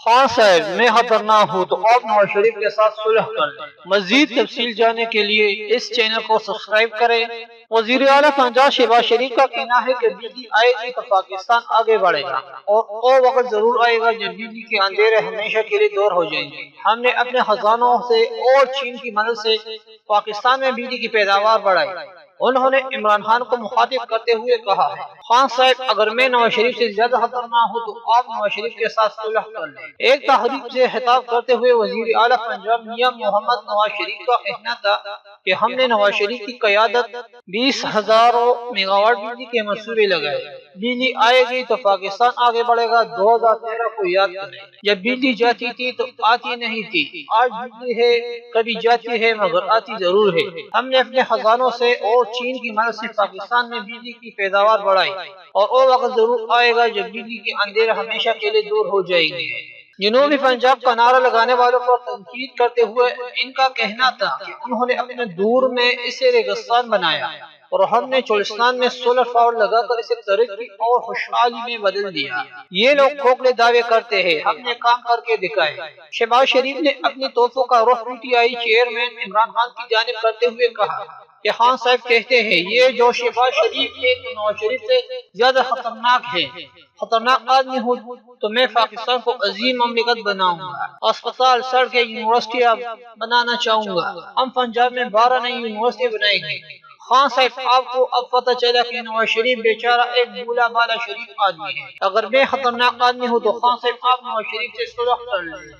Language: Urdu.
خان صاحب میں خطرناک ہوں تو آپ نواز شریف کے ساتھ صلح کر لیں۔ مزید تفصیل جاننے کے لیے اس چینل کو سبسکرائب کریں۔ وزیر اعلیٰ پنجاب شہباز شریف کا کہنا ہے کہ بجلی آئے گی تو پاکستان آگے بڑھے گا، اور وہ وقت ضرور آئے گا جب بجلی کے اندھیرے ہمیشہ کے لیے دور ہو جائیں گے۔ ہم نے اپنے خزانوں سے اور چین کی مدد سے پاکستان میں بجلی کی پیداوار بڑھائی۔ انہوں نے عمران خان کو مخاطب کرتے ہوئے کہا ہے، خان صاحب اگر میں نواز شریف سے زیادہ خطرناک ہوں تو آپ نواز شریف کے ساتھ صلح کر لیں۔ ایک تحریک سے خطاب کرتے ہوئے وزیر اعلیٰ پنجاب میاں محمد نواز شریف کا کہنا تھا کہ ہم نے نواز شریف کی قیادت 20,000 میگا واٹ بجلی کے منصوبے لگائے۔ بجلی آئے گی تو پاکستان آگے بڑھے گا۔ 2013 کو یاد کریں جب بجلی جاتی تھی تو آتی نہیں تھی، آج بجلی ہے کبھی جاتی ہے مگر آتی ضرور ہے۔ ہم نے اپنے خزانوں سے اور چین کی مدد سے پاکستان میں بجلی کی پیداوار بڑھائی، اور وہ وقت ضرور آئے گا جب بجلی کے اندھیرے ہمیشہ کے لیے دور ہو جائیں گے۔ جنوبی پنجاب کا نعرہ لگانے والوں پر تنقید کرتے ہوئے ان کا کہنا تھا کہ انہوں نے اپنے دور میں اسے ریگستان بنایا، اور ہم نے چولستان میں سولر پاور لگا کر اسے ترقی اور خوشحالی میں بدل دیا۔ یہ لوگ کھوکھلے دعوے کرتے ہیں، ہم نے کام کر کے دکھائے۔ شہباز شریف نے اپنی توپوں کا رخ P T I chairman Imran Khan کی جانب کرتے ہوئے کہا کہ خان صاحب کہتے ہیں یہ جو شہباز شریف ہے تو نواز شریف سے زیادہ خطرناک ہے۔ خطرناک آدمی ہوں تو میں پاکستان کو عظیم مملکت بناؤں گا، اسپتال، سڑکیں، یونیورسٹیاں بنانا چاہوں گا۔ ہم پنجاب میں 12 نئی یونیورسٹی بنائیں گے۔ خان صاحب آپ کو اب پتہ چلا کہ نواز شریف بیچارہ ایک بولا بالا شریف آدمی ہے۔ اگر میں خطرناک آدمی ہوں تو خان صاحب آپ نواز شریف سے صلح کر لیں۔